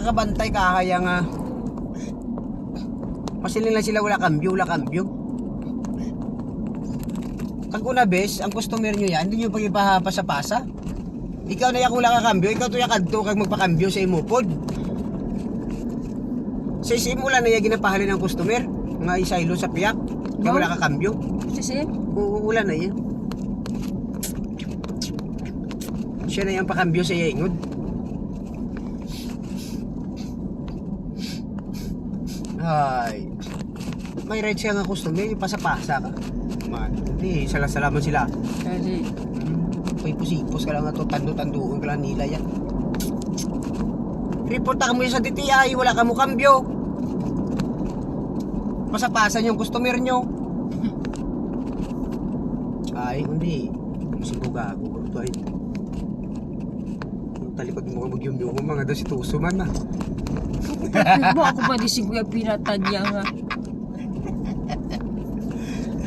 Nakabantay kahaya nga. Masilin lang sila wala kambyo. Kag una bes, ang customer nyo yan, hindi nyo pag-ipahapasa-pasa. Ikaw na yak wala ka kambyo, ikaw to yak adto kag magpakambyo sa imo pod. Sa simula na yung ginapahalin ng customer, nga isaylo sa piyak, kaya wala ka kambyo. Kasi? Oo, wala na yan. Siya na yung pakambyo sa ingod. Ay, may right siya nga customer, pasapasa ka. Man, hindi, salaman sila. Kasi, May pusipos ka lang nga to, tando-tandoon ka lang nila yan. Reporta ka mo yan sa DTI, wala ka mo kambyo. Pasapasan yung customer nyo. Ay, hindi. Musigo gago. Ito ay. Yung talikod mo ka mag-yung-yung mo, mga daw si Tuso man na. mo ako pa dising ko yung pinatadya nga.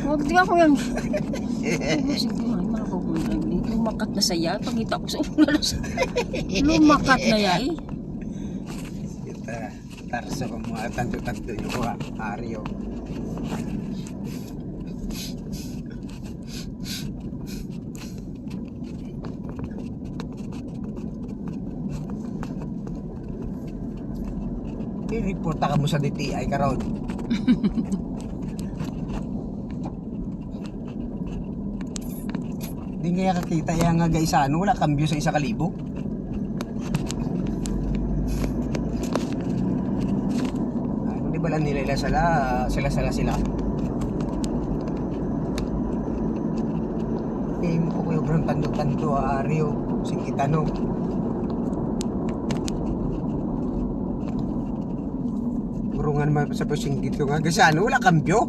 Huwag di ako yung... Sige nga, mga kagulang. Lumakat na saya. Pagkita ko sa ulo. Lumakat na ya eh. Kita, tarso ka mga tanto-tanto nyo ko ha. Aryo. I-reporta ka mo sa DTI karon. Di kaya kakita yan nga guys ano, wala kambyo sa 1,000. Ano di ba lang nila sila. Eh mo ko yung brang tando Aryo, singkita no. Urungan man sa pasingkit ko nga guys ano, wala kambyo.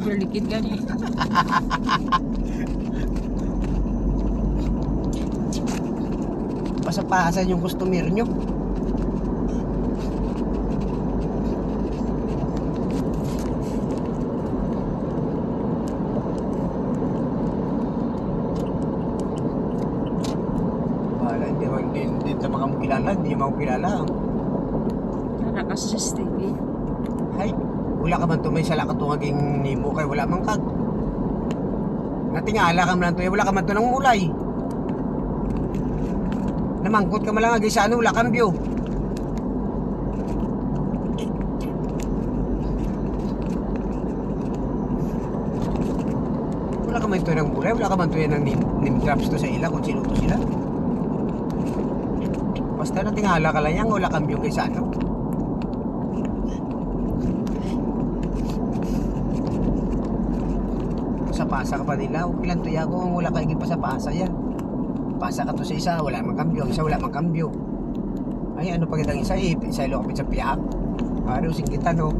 Berlikid ka niya. Pasapasan yung customer nyo. Wala, hindi na makamukilala, hindi nyo makukilala. Kana ka sa TV. Ay, wala ka man to may sala ka to ngaging nimo kay wala man kag. Natingala ka man to, wala ka man to nang mulay. Namangkot ka malang agi sa ano, wala kambyo. Wala ka man ito ng bulay, wala ka man ito yan ng name drops to sa ila kung sino to sila. Basta natingala ka lang yan, wala kambyo kay sa ano. Pasapasa ka pa nila, ilan to ya kung wala ka higit pasapasa yan. Pasa ka to sa isa, wala mang kambyo. Isa wala mang kambyo. Ay, ano pa kitang isa? Isa ilo kapit sa piyak. Araw, singkita, no?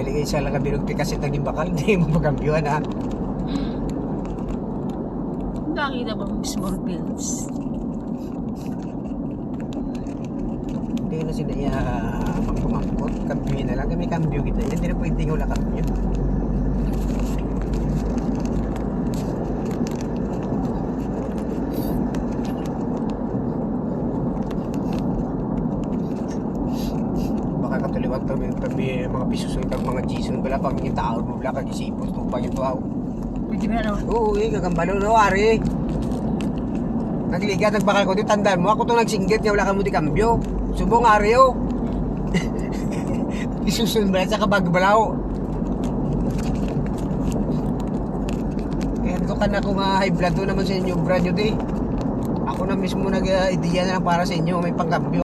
Kaligay isa lang kabirog kasi taging bakal. Hindi mo magkambyoan, ha? Nakita ba mga small pills? Hindi na sila magpumangkot. Kambyo na lang. Kami kambyo kita. Hindi na pwede nga wala kambyo. Katuliwan to may mga pisusong kag mga jison bala pag yung tao mo bala kag isipon tupang yung tuaw. Pwede ba na? Oo, gagambalo no ari. Nagliga nagbakal ko di tandaan mo ako to nagsinggit nga wala ka mo di kambyo. Subong ari yo. Isusun bala sa kabagbalaw. Kaya ko kana ko nga high blood to naman sa inyo brad yo di. Ako na mismo nag-idea na lang para sa inyo may pangkambyo.